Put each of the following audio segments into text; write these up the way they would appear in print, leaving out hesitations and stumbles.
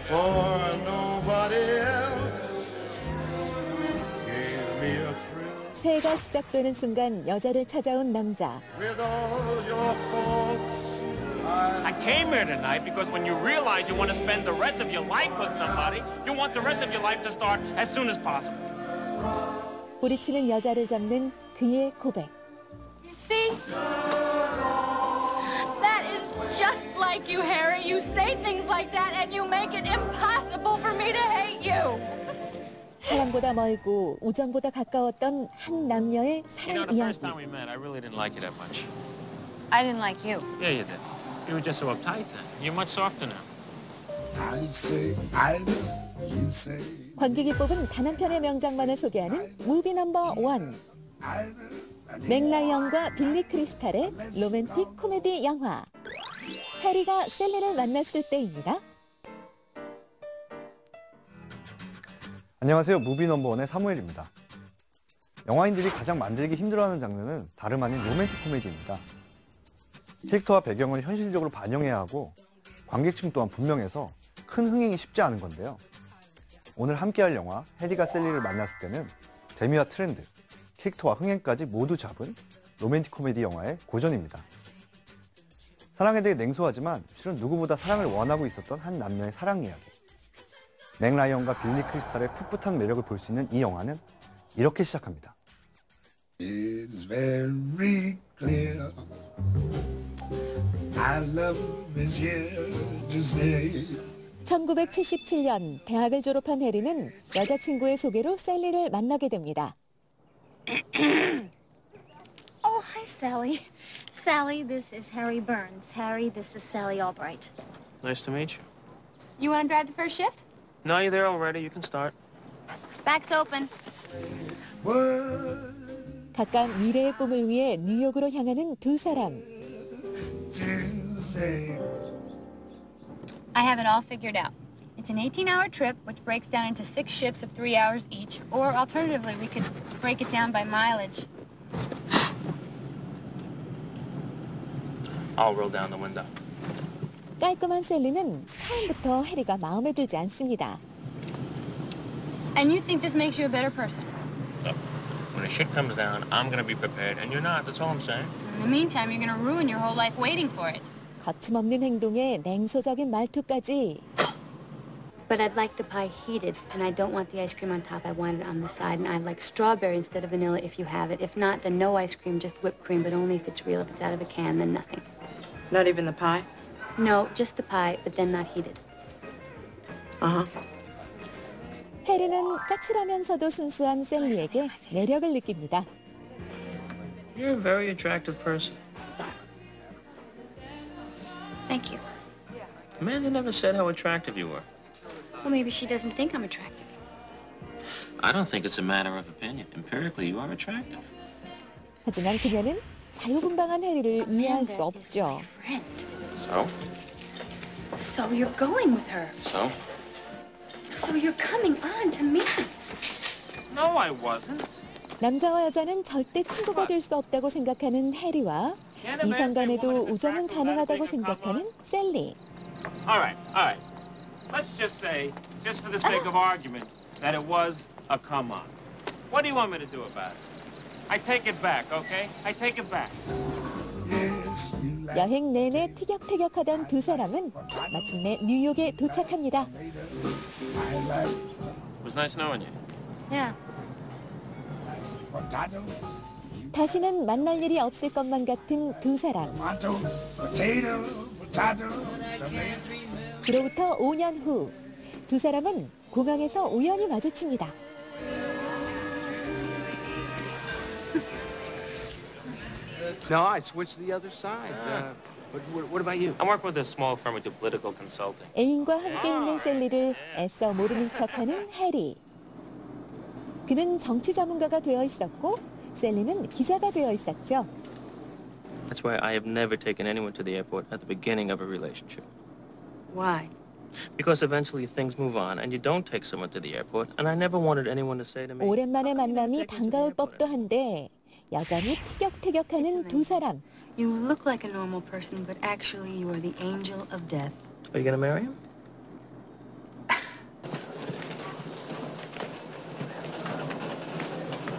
for nobody else gave me a thrill. 새해가 시작되는 순간 여자를 찾아온 남자. With all your faults, I came here tonight because when you realize you want to spend the rest of your life with somebody, you want the rest of your life to start as soon as possible. 뿌리치는 여자를 잡는 그의 고백. You see? That is just like you, Harry. You say things like that and you make it impossible for me to hate you. 사랑보다 멀고 우정보다 가까웠던 한 남녀의 사랑 The 이야기. first time we met, I really didn't like you that much. I didn't like you. Yeah, you did. You were just so uptight then. You're much softer now. I say either, you say 관객이 뽑은 단 한 편의 명작만을 소개하는 무비 넘버 원. 맥 라이언과 빌리 크리스탈의 로맨틱 코미디 영화. 해리가 셀리를 만났을 때입니다. 안녕하세요. 무비 넘버원의 사무엘입니다. 영화인들이 가장 만들기 힘들어하는 장르는 다름 아닌 로맨틱 코미디입니다. 캐릭터와 배경을 현실적으로 반영해야 하고 관객층 또한 분명해서 큰 흥행이 쉽지 않은 건데요. 오늘 함께할 영화 해리가 셀리를 만났을 때는 재미와 트렌드, 캐릭터와 흥행까지 모두 잡은 로맨틱 코미디 영화의 고전입니다. 사랑에 대해 냉소하지만 실은 누구보다 사랑을 원하고 있었던 한 남녀의 사랑 이야기. 맥 라이언과 빌리 크리스탈의 풋풋한 매력을 볼 수 있는 이 영화는 이렇게 시작합니다. it's very clear. I love is here to stay. 1977년 대학을 졸업한 해리는 여자친구의 소개로 셀리를 만나게 됩니다. Oh, hi, Sally. Sally, this is Harry Burns. Harry, this is Sally Albright. Nice to meet you. You want to drive the first shift? No, you're there already. You can start. Back's open. What 각각 미래의 꿈을 위해 뉴욕으로 향하는 두 사람. to say? I have it all figured out. It's an 18-hour trip, which breaks down into 6 shifts of 3 hours each, or alternatively, we could break it down by mileage. I'll roll down the window. 깔끔한 셀리는 처음부터 해리가 마음에 들지 않습니다. And you think this makes you a better person? Look, when the shit comes down, I'm gonna be prepared, and you're not. That's all I'm saying. In the meantime, you're gonna ruin your whole life waiting for it. 거침없는 행동에 냉소적인 말투까지. But I'd like the pie heated, and I don't want the ice cream on top. I want it on the side, and I'd like strawberry instead of vanilla if you have it. If not, then no ice cream, just whipped cream, but only if it's real. If it's out of a can, then nothing. Not even the pie? No, just the pie, but then not heated. Uh-huh. 해리는 까칠하면서도 순수한 셀리에게 매력을 느낍니다. You're a very attractive person. Thank you. Amanda never said how attractive you were. Well, maybe she doesn't think I'm attractive. I don't think it's a matter of opinion. Empirically, you are attractive. 하지만 그녀는 자유분방한 해리를 이해할 수 없죠. Friend. So? So you're going with her. So? So you're coming on to me. No, I wasn't. 남자와 여자는 절대 친구가 될 수 없다고 생각하는 해리와 이성 간에도 우정은 가능하다고 생각하는 셀리. All right. Let's just say, just for the sake of argument, that it was a come on. What do you want me to do about it? I take it back, okay? I take it back. Yes, you like 여행 내내 티격태격하던 두 사람은 마침내 뉴욕에 도착합니다. I like It was nice knowing you. Yeah. potato, 다시는 만날 일이 없을 것만 같은 두 사람. tomato, potato, potato, tomato. 그로부터 5년 후, 두 사람은 공항에서 우연히 마주칩니다. No, I switched to the other side. What about you? I work with a small firm. We do political consulting. 애인과 함께 있는 셀리를 애써 모르는 척하는 해리. 그는 정치 전문가가 되어 있었고 셀리는 기자가 되어 있었죠. That's why I have never taken anyone to the airport at the beginning of a relationship. Why? Because eventually things move on and you don't take someone to the airport. And I never wanted anyone to say to me, 오랜만에 만남이 반가울 법도 한데 여전히 티격태격하는 두 사람. You look like a normal person, but actually you are the angel of death. are you going to marry him?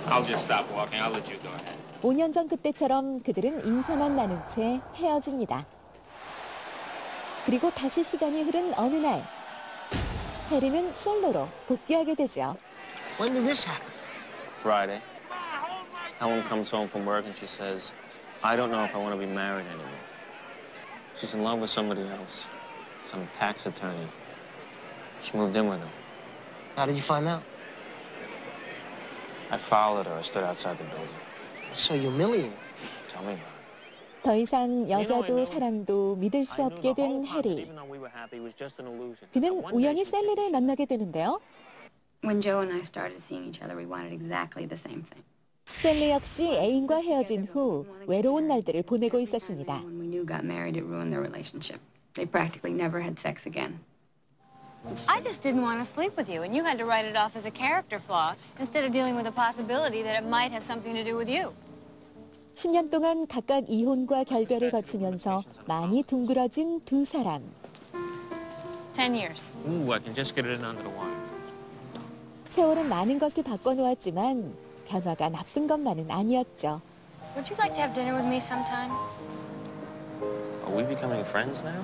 I'll just stop walking. I'll let you go ahead. 5년 전 그때처럼 그들은 인사만 나눈 채 헤어집니다. 그리고 다시 시간이 흐른 어느 날 해리는 솔로로 복귀하게 되죠. When did this happen? Friday. Helen comes home from work and she says, I don't know if I want to be married anymore. She's in love with somebody else, some tax attorney. She moved in with him. How did you find out? I followed her. I stood outside the building. So humiliating. Tell me about it. 더 이상 여자도 사랑도 믿을 수 없게 된 해리. 그는 우연히 셀리를 만나게 되는데요. When Joe and I started seeing each other, we wanted exactly the same thing. 셀리 역시 애인과 헤어진 후 외로운 날들을 보내고 있었습니다. When we knew got married, it ruined their relationship. They practically never had sex again. I just didn't want to sleep with you, and you had to write it off as a character flaw instead of dealing with the possibility that it might have something to do with you. 10년 동안 각각 이혼과 결별을 거치면서 많이 둥그러진 두 사람. 10 years. Ooh, I can just get it in under the wire. 세월은 많은 것을 바꿔놓았지만 변화가 나쁜 것만은 아니었죠. Would you like to have dinner with me sometime? Are we becoming friends now?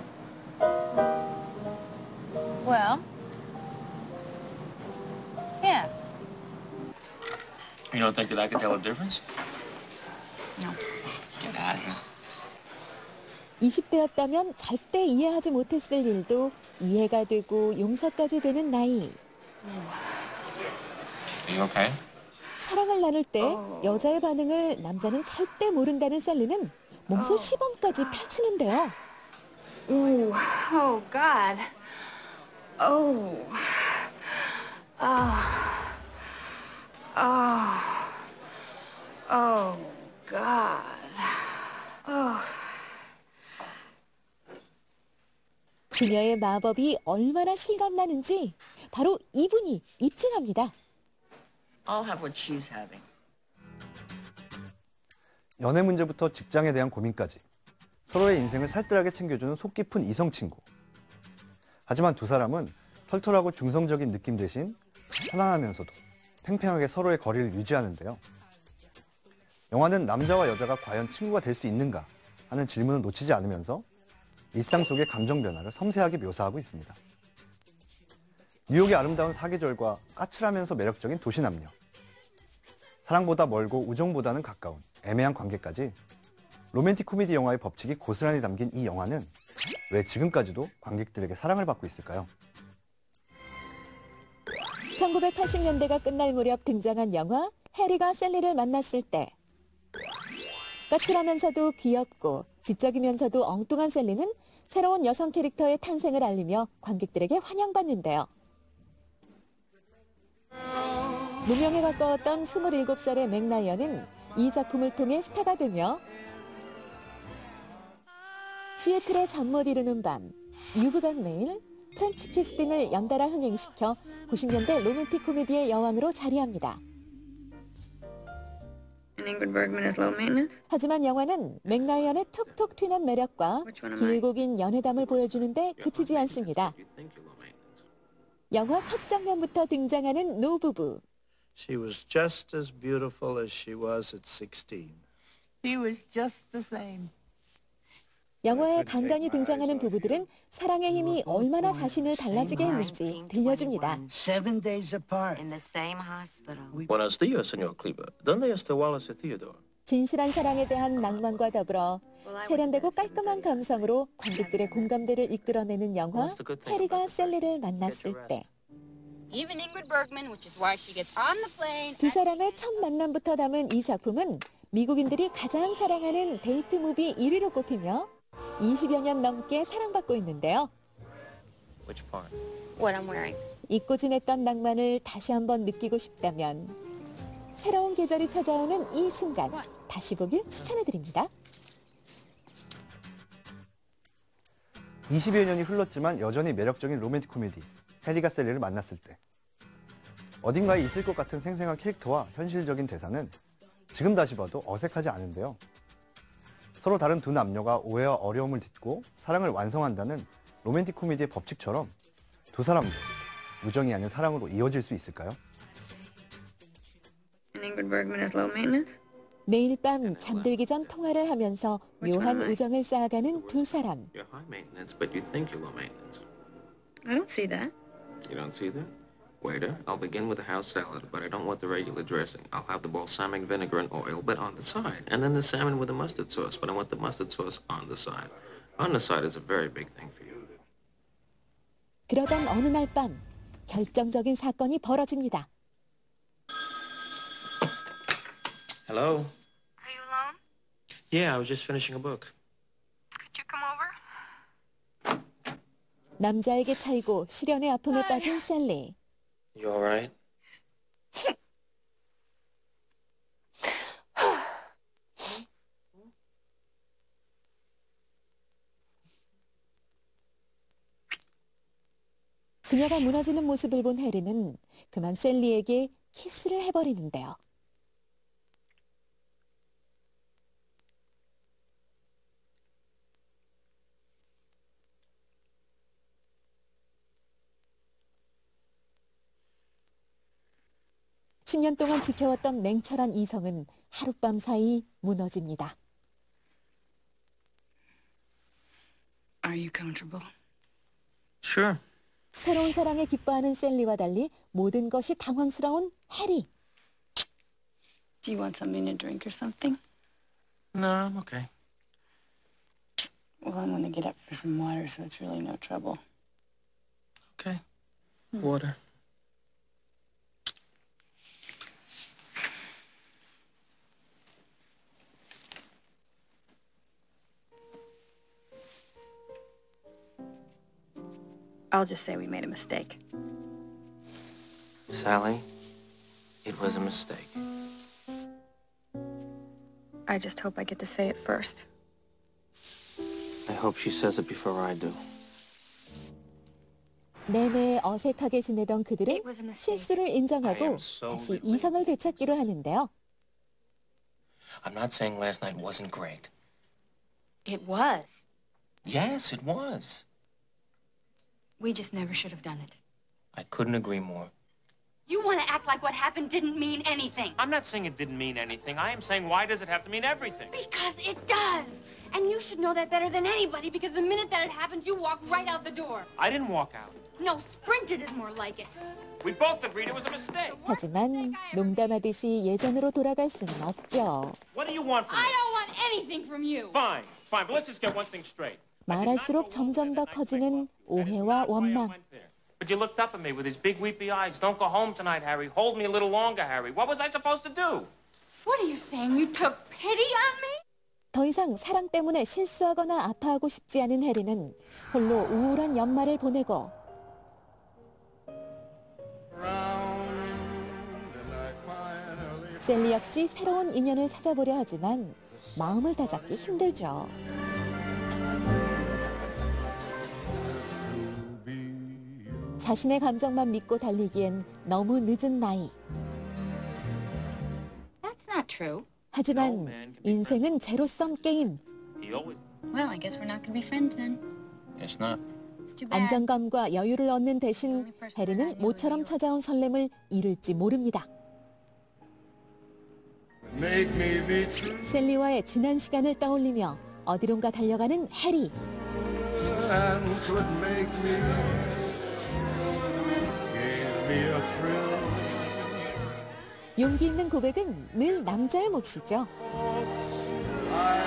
Well, yeah. You don't think that I could tell a difference? No. Get out of here. 20대였다면 절대 이해하지 못했을 일도 이해가 되고 용서까지 되는 나이. Are you okay? 사랑을 나눌 때 여자의 반응을 남자는 절대 모른다는 셀리는 몸소 시범까지 펼치는데요. Ooh, oh God. Oh. Oh, God. 그녀의 마법이 얼마나 실감나는지 바로 이분이 입증합니다. I'll have what she's having. 연애 문제부터 직장에 대한 고민까지 서로의 인생을 살뜰하게 챙겨주는 속 깊은 이성 친구. 하지만 두 사람은 털털하고 중성적인 느낌 대신 편안하면서도 팽팽하게 서로의 거리를 유지하는데요. 영화는 남자와 여자가 과연 친구가 될 수 있는가 하는 질문을 놓치지 않으면서 일상 속의 감정 변화를 섬세하게 묘사하고 있습니다. 뉴욕의 아름다운 사계절과 까칠하면서 매력적인 도시 남녀. 사랑보다 멀고 우정보다는 가까운 애매한 관계까지 로맨틱 코미디 영화의 법칙이 고스란히 담긴 이 영화는 왜 지금까지도 관객들에게 사랑을 받고 있을까요? 1980년대가 끝날 무렵 등장한 영화 해리가 셀리를 만났을 때. 까칠하면서도 귀엽고 지적이면서도 엉뚱한 셀리는 새로운 여성 캐릭터의 탄생을 알리며 관객들에게 환영받는데요. 무명에 가까웠던 27살의 맥라이언은 이 작품을 통해 스타가 되며 시애틀의 잠 못 이루는 밤, 유부간 메일, 프렌치 키스 등을 연달아 흥행시켜 90년대 로맨틱 코미디의 여왕으로 자리합니다. And Ingrid Bergman is low maintenance? 하지만 영화는 맥라이언의 톡톡 튀는 매력과 길고 긴 연애담을 보여주는데 그치지 않습니다. 영화 첫 장면부터 등장하는 노부부. She was just as beautiful as she was at 16. He was just the same. 영화에 간간히 등장하는 부부들은 사랑의 힘이 얼마나 자신을 달라지게 했는지 들려줍니다. 7 days apart. In the same hospital. Buenos dias, señor Kleber. ¿Dónde está Wallace y Theodore? 진실한 사랑에 대한 낭만과 더불어 세련되고 깔끔한 감성으로 관객들의 공감대를 이끌어내는 영화 해리가 셀리를 만났을 때. Even Ingrid Bergman, which is why she gets on the plane. 두 사람의 첫 만남부터 담은 이 작품은 미국인들이 가장 사랑하는 데이트 무비 1위로 꼽히며 20여 년 넘게 사랑받고 있는데요. Which part? What I'm wearing. 잊고 지냈던 낭만을 다시 한번 느끼고 싶다면 새로운 계절이 찾아오는 이 순간 다시 보길 추천해드립니다. 20여 년이 흘렀지만 여전히 매력적인 로맨틱 코미디 해리가 셀리를 만났을 때. 어딘가에 있을 것 같은 생생한 캐릭터와 현실적인 대사는 지금 다시 봐도 어색하지 않은데요. 서로 다른 두 남녀가 오해와 어려움을 딛고 사랑을 완성한다는 로맨틱 코미디의 법칙처럼 두 사람도 우정이 아닌 사랑으로 이어질 수 있을까요? And Alfred Bergman as low maintenance? 매일 밤 잠들기 전 통화를 하면서 묘한 우정을 쌓아가는 두 사람. You're high maintenance, but you think you're low maintenance. I don't see that. You don't see that? Waiter, I'll begin with the house salad, but I don't want the regular dressing. I'll have the balsamic vinegar and oil, but on the side. And then the salmon with the mustard sauce, but I want the mustard sauce on the side. On the side is a very big thing for you. 그러던 어느 날 밤 결정적인 사건이 벌어집니다. Hello? Are you alone? Yeah, I was just finishing a book. Could you come over? 남자에게 차이고 시련의 아픔에 빠진 셀리. You all right? 그녀가 무너지는 모습을 본 해리는 그만 셀리에게 키스를 해버리는데요. (10년) 동안 지켜왔던 냉철한 이성은 하룻밤 사이 무너집니다. Are you comfortable? Sure. 새로운 사랑에 기뻐하는 셀리와 달리 모든 것이 당황스러운 해리. Do you want something to drink or something? No, I'm okay. Well, I'm gonna get up for some water, so it's really no trouble. Okay. Water. I'll just say we made a mistake. Sally, it was a mistake. I just hope I get to say it first. I hope she says it before I do. 내내 어색하게 지내던 그들은 실수를 인정하고 다시 이성을 되찾기로 하는데요. I'm not saying last night wasn't great. It was. Yes, it was. We just never should have done it. I couldn't agree more. You want to act like what happened didn't mean anything. I'm not saying it didn't mean anything. I am saying, why does it have to mean everything? Because it does. And you should know that better than anybody, because the minute that it happens, you walk right out the door. I didn't walk out. No, sprinted is more like it. We both agreed it was a mistake. 하지만 농담하듯이 예전으로 돌아갈 수는 없죠. What do you want from me? I don't want anything from you. Fine, fine, but let's just get one thing straight. 말할수록 점점 더 커지는 오해와 원망. But you looked up at me with these big weepy eyes. Don't go home tonight, Harry. Hold me a little longer, Harry. What was I supposed to do? What are you saying? You took pity on me? 더 이상 사랑 때문에 실수하거나 아파하고 싶지 않은 해리는 홀로 우울한 연말을 보내고 셀리 역시 새로운 인연을 찾아보려 하지만 마음을 다잡기 힘들죠. 자신의 감정만 믿고 달리기엔 너무 늦은 나이. That's not true. 하지만 인생은 제로섬 게임. Well, I guess we're not gonna be friends then. It's not. It's too bad. 안정감과 여유를 얻는 대신 해리는 모처럼 찾아온 설렘을 잃을지 모릅니다. Make me be true 셀리와의 지난 시간을 떠올리며 어디론가 달려가는 해리. and could make me gave me a thrill. 용기 있는 고백은 늘 남자의 몫이죠.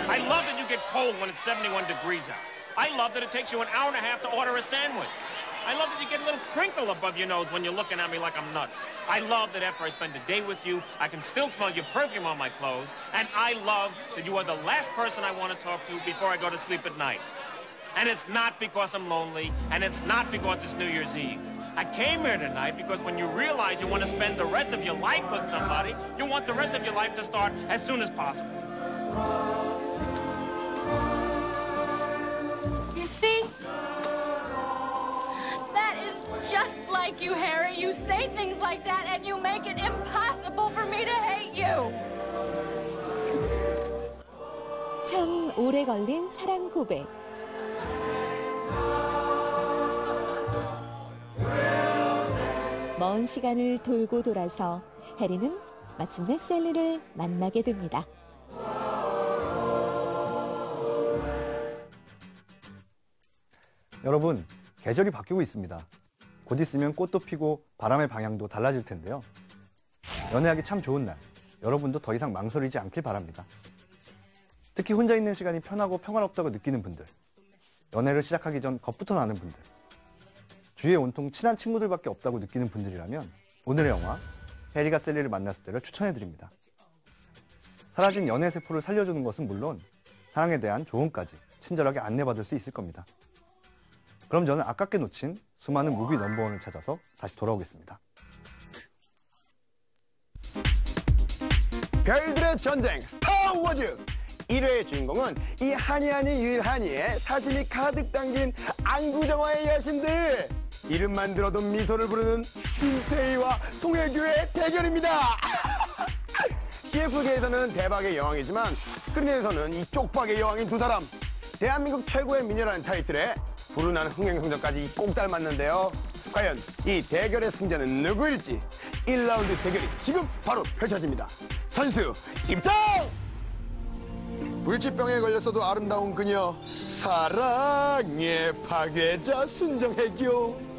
I love that you get cold when it's 71 degrees out. I love that it takes you an hour and a half to order a sandwich. I love that you get a little crinkle above your nose when you're looking at me like I'm nuts. I love that after I spend a day with you, I can still smell your perfume on my clothes. And I love that you are the last person I want to talk to before I go to sleep at night. And it's not because I'm lonely, and it's not because it's New Year's Eve. I came here tonight because when you realize you want to spend the rest of your life with somebody, you want the rest of your life to start as soon as possible. You see? That is just like you, Harry. You say things like that and you make it impossible for me to hate you. 참 오래 걸린 사랑 고백. 먼 시간을 돌고 돌아서 해리는 마침내 셀리를 만나게 됩니다. 여러분, 계절이 바뀌고 있습니다. 곧 있으면 꽃도 피고 바람의 방향도 달라질 텐데요. 연애하기 참 좋은 날, 여러분도 더 이상 망설이지 않길 바랍니다. 특히 혼자 있는 시간이 편하고 평안없다고 느끼는 분들, 연애를 시작하기 전 겁부터 나는 분들, 주위에 온통 친한 친구들밖에 없다고 느끼는 분들이라면 오늘의 영화 해리가 셀리를 만났을 때를 추천해드립니다. 사라진 연애 세포를 살려주는 것은 물론 사랑에 대한 조언까지 친절하게 안내받을 수 있을 겁니다. 그럼 저는 아깝게 놓친 수많은 무비 넘버원을 찾아서 다시 돌아오겠습니다. 별들의 전쟁 스타워즈 1회의 주인공은 이 한이 아닌 유일한이의 사심이 가득 담긴 안구정화의 여신들. 이름만 들어도 미소를 부르는 김태희와 송혜교의 대결입니다. CF계에서는 대박의 여왕이지만 스크린에서는 이 쪽박의 여왕인 두 사람. 대한민국 최고의 미녀라는 타이틀에 불운한 흥행성적까지 꼭 닮았는데요. 과연 이 대결의 승자는 누구일지 1라운드 대결이 지금 바로 펼쳐집니다. 선수 입장! 불치병에 걸렸어도 아름다운 그녀, 사랑의 파괴자 순정혜교.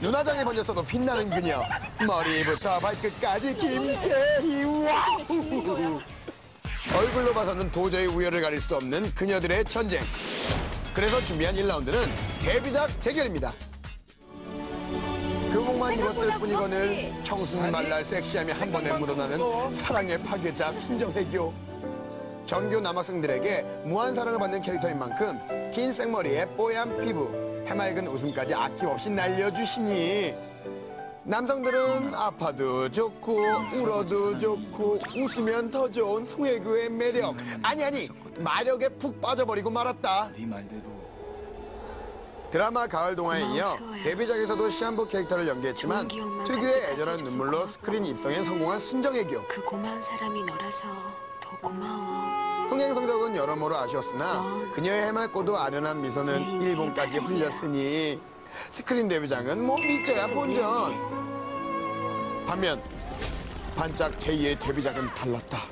눈화장에 번졌어도 빛나는 그녀, 머리부터 발끝까지 김태희. 와우! 얼굴로 봐서는 도저히 우열을 가릴 수 없는 그녀들의 전쟁. 그래서 준비한 1라운드는 데뷔작 대결입니다. 교복만 입었을 뿐이거늘 청순 말랄 섹시함이 한 번에 묻어나는 사랑의 파괴자 순정혜교. 전교 남학생들에게 무한 사랑을 받는 캐릭터인 만큼 긴 생머리에 뽀얀 피부, 해맑은 웃음까지 아낌없이 날려주시니 남성들은 아파도 좋고 울어도 좋고 웃으면 더 좋은 송혜교의 매력. 아니 마력에 푹 빠져버리고 말았다. 드라마 가을동화에 이어 데뷔작에서도 시한부 캐릭터를 연기했지만 특유의 애절한 눈물로 스크린 입성에 성공한 순정혜교. 그 고마운 사람이 너라서 더 고마워. 흥행 성적은 여러모로 아쉬웠으나 그녀의 해맑고도 아련한 미소는 일본까지 흘렸으니 스크린 데뷔작은 뭐 믿져야 본전. 반면 반짝 태희의 데뷔작은 달랐다.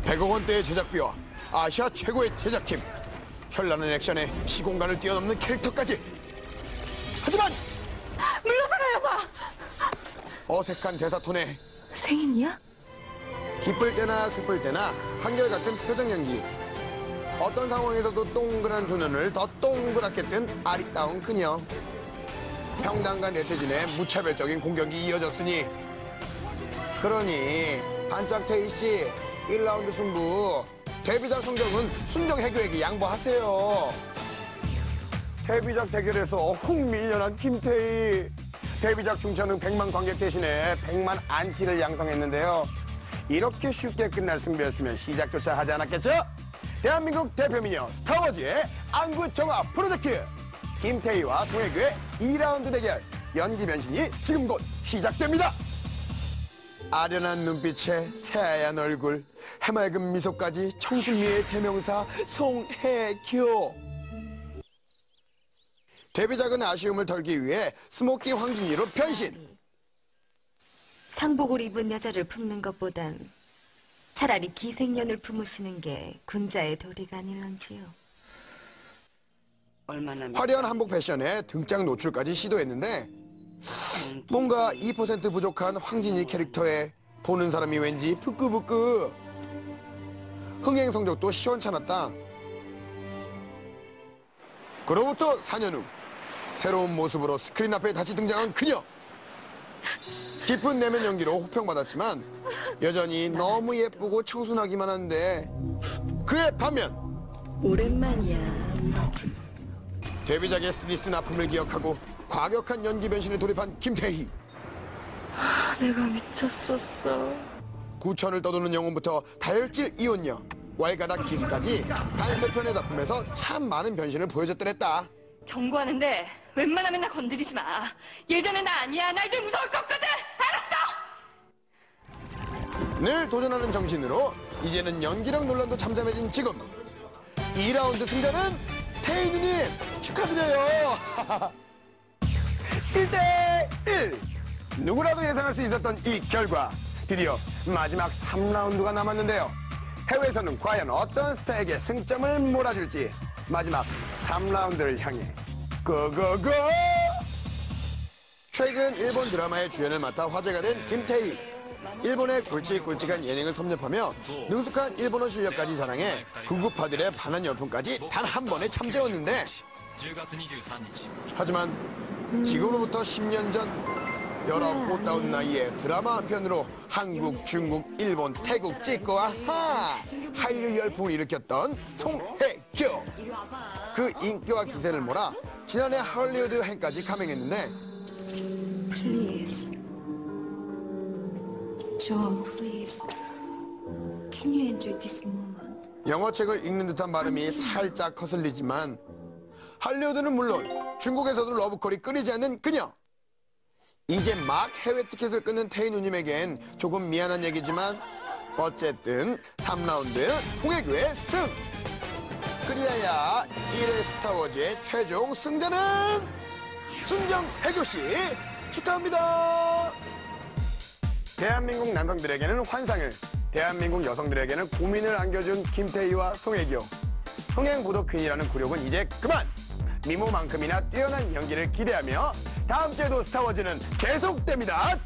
100억 원대의 제작비와 아시아 최고의 제작팀, 현란한 액션에 시공간을 뛰어넘는 캐릭터까지. 하지만 물러서라요, 봐. 어색한 대사톤에 생인이야? 기쁠 때나 슬플 때나 한결같은 표정 연기. 어떤 상황에서도 동그란 두 눈을 더 동그랗게 뜬 아리따운 그녀. 평당과 네티즌의 무차별적인 공격이 이어졌으니 그러니 반짝 태희 씨 1라운드 승부 데뷔작 성적은 순정혜교에게 양보하세요. 데뷔작 대결에서 훅 밀려난 김태희. 데뷔작 중천은 100만 관객 대신에 100만 안티를 양성했는데요. 이렇게 쉽게 끝날 승부였으면 시작조차 하지 않았겠죠? 대한민국 대표 미녀 스타워즈의 안구정화 프로젝트. 김태희와 송혜교의 2라운드 대결. 연기 변신이 지금 곧 시작됩니다. 아련한 눈빛에 새하얀 얼굴, 해맑은 미소까지 청순미의 대명사 송혜교. 데뷔작은 아쉬움을 덜기 위해 스모키 황진이로 변신. 상복을 입은 여자를 품는 것보단 차라리 기생년을 품으시는 게 군자의 도리가 아닐런지요. 화려한 한복 패션에 등장 노출까지 시도했는데 뭔가 2% 부족한 황진이 캐릭터에 보는 사람이 왠지 부끄부끄. 흥행 성적도 시원찮았다. 그로부터 4년 후 새로운 모습으로 스크린 앞에 다시 등장한 그녀. 깊은 내면 연기로 호평받았지만 여전히 너무 예쁘고 청순하기만 한데 그의 반면 오랜만이야. 데뷔작의 쓰디쓴 아픔을 기억하고 과격한 연기 변신에 돌입한 김태희. 내가 미쳤었어. 구천을 떠도는 영혼부터 다혈질 이혼녀, 왈가닥 기수까지 단세편의 작품에서 참 많은 변신을 보여줬더랬다. 경고하는데 웬만하면 나 건드리지 마. 예전에 나 아니야. 나 이제 무서울 것 없거든. 알았어? 늘 도전하는 정신으로 이제는 연기력 논란도 잠잠해진 지금 2라운드 승자는 태희 누님 축하드려요. 1대1. 누구라도 예상할 수 있었던 이 결과. 드디어 마지막 3라운드가 남았는데요. 해외에서는 과연 어떤 스타에게 승점을 몰아줄지 마지막 3라운드를 향해 고고고! 최근 일본 드라마의 주연을 맡아 화제가 된 김태희. 일본의 굵직굵직한 예능을 섭렵하며 능숙한 일본어 실력까지 자랑해 구급파들의 반한 열풍까지 단 한 번에 참재웠는데, 하지만 지금으로부터 10년 전 19꽃다운 나이에 드라마 한 편으로 한국, 중국, 일본, 태국 찍고 아하! 한류 열풍을 일으켰던 송혜교. 그 인기와 기세를 몰아 지난해 할리우드 행까지 감행했는데, Please. John, please. Can you enjoy this moment? 영어책을 읽는 듯한 발음이 살짝 거슬리지만 할리우드는 물론 중국에서도 러브콜이 끊이지 않는 그녀. 이제 막 해외 티켓을 끊는 태희 누님에겐 조금 미안한 얘기지만 어쨌든 3라운드 송혜교의 승! 그리하여 1회 스타워즈의 최종 승자는 순정혜교씨 축하합니다. 대한민국 남성들에게는 환상을, 대한민국 여성들에게는 고민을 안겨준 김태희와 송혜교. 흥행 보도 퀸이라는 굴욕은 이제 그만! 미모만큼이나 뛰어난 연기를 기대하며 다음 주에도 스타워즈는 계속됩니다.